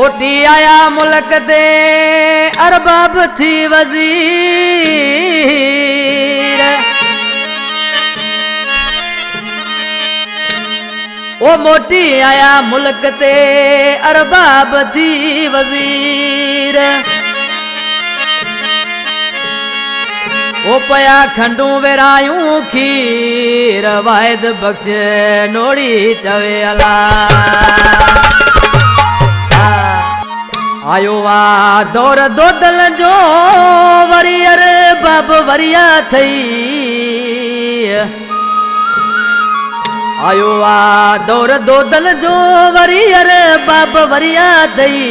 मोटी आया मुल्क दे अरबाब थी वजीर। ओ मोटी आया मुल्क ते अरबाब थी वजीर। ओ पया खंडू वेरायूं खीर वाहिद बख्श नोड़ी चवे अला। आयो वा दौर दोदल जो वरी अरे बाब वरिया थई। आयो वा दौर दोदल जो वरी अरे बाब वरिया थई।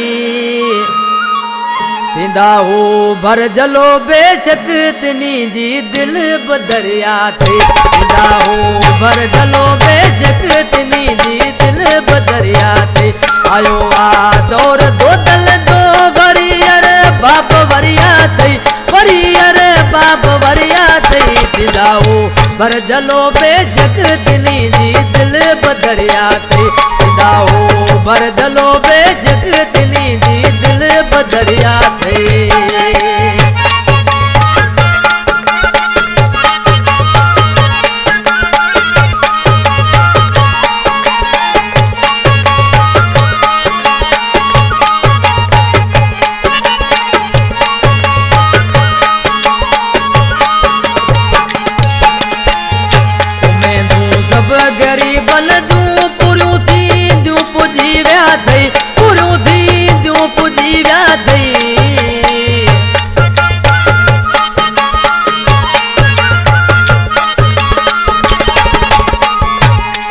थींदा हो भर जलो बेशक तिनी जी दिल बदरिया थई। थींदा हो भर जलो बेशक तिनी जी दिल बदरिया थई। आयो आ दौर दोदल जो वरी अरे बाप वरिया थई। वरी अरे बाप वरिया थई। थींदा हो भर जलो बेशक तिनी जी दिल बदरिया थई। थींदा हो भर जलो बेशक तिनी जी दिल बदरिया थई। गरीबल जूं पुरियूं थी दियूं पुजी विया थई। पुरियूं थी दियूं पुजी विया थई।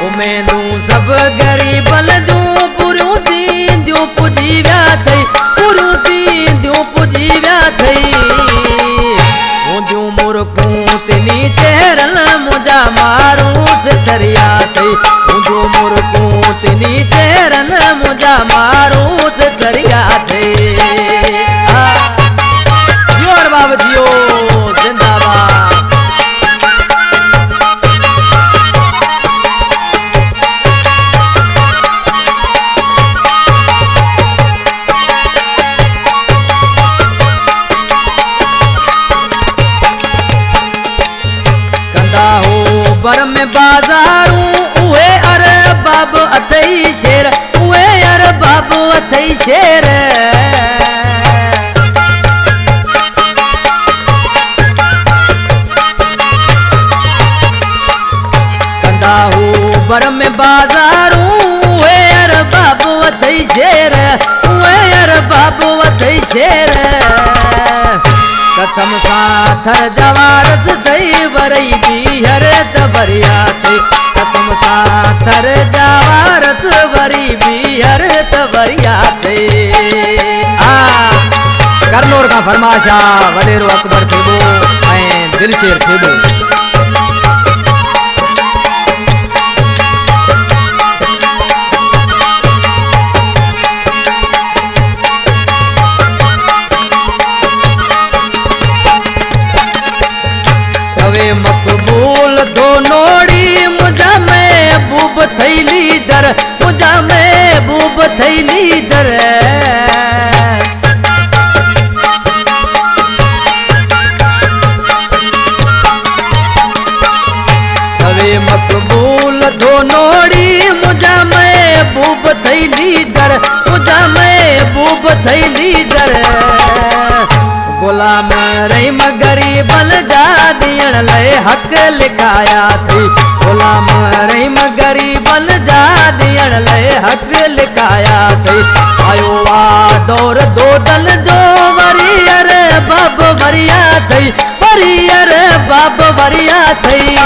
उमेदूं सब गरीबल जूं पुरियूं थी दियूं पुजी विया थई। पुरियूं थी दियूं पुजी विया थई। हूंदियूं मुर्कूं तिनी चेहरन मुंहिंजा मारूं से दरिया थई। हूंदियूं मुर्कूं तिनी चेहरन मुंहिंजा मारूं से दरिया थई। जियो अरबाब जियो जिंदाबाद। बर में बाजारूं उहे अरबाब अथई शेर। उहे अरबाब अथई शेर। कंदा हो बर में बाजारूं उहे अरबाब अथई शेर। उहे अरबाब अथई शेर। कसम सां थर जवारस थई वरई बीहर तबरिया थई। कसम सां थर जवारस वरी बीहर तबरिया थई। करनूर का फरमाशा वडेरो अकबर थेबो ऐं दिलशेर थेबो। मकबूल दो नोड़ी मुझा महबूब थई लीडर। मुझा महबूब थई लीडर। सवे मकबूल दो नोड़ी मुझा महबूब थई लीडर। मुझा महबूब थई लीडर। गुलाम रहीम गरीबल जा दियण लए हक लिखाया थई। गुलाम रहीम गरीबल जा दियण लए हक लिखाया थई। आयो वा दौर दोदल जो वरी अरे बाब वरिया थई। वरी अरे बाब वरिया थई।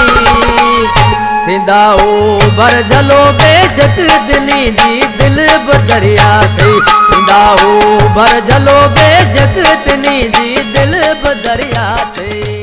थींदा हो भर जलो बेशक दिनी जी दिल बदरिया थई। थींदा हो भर जलो बेशक तिनी जी दिल बदरिया थई।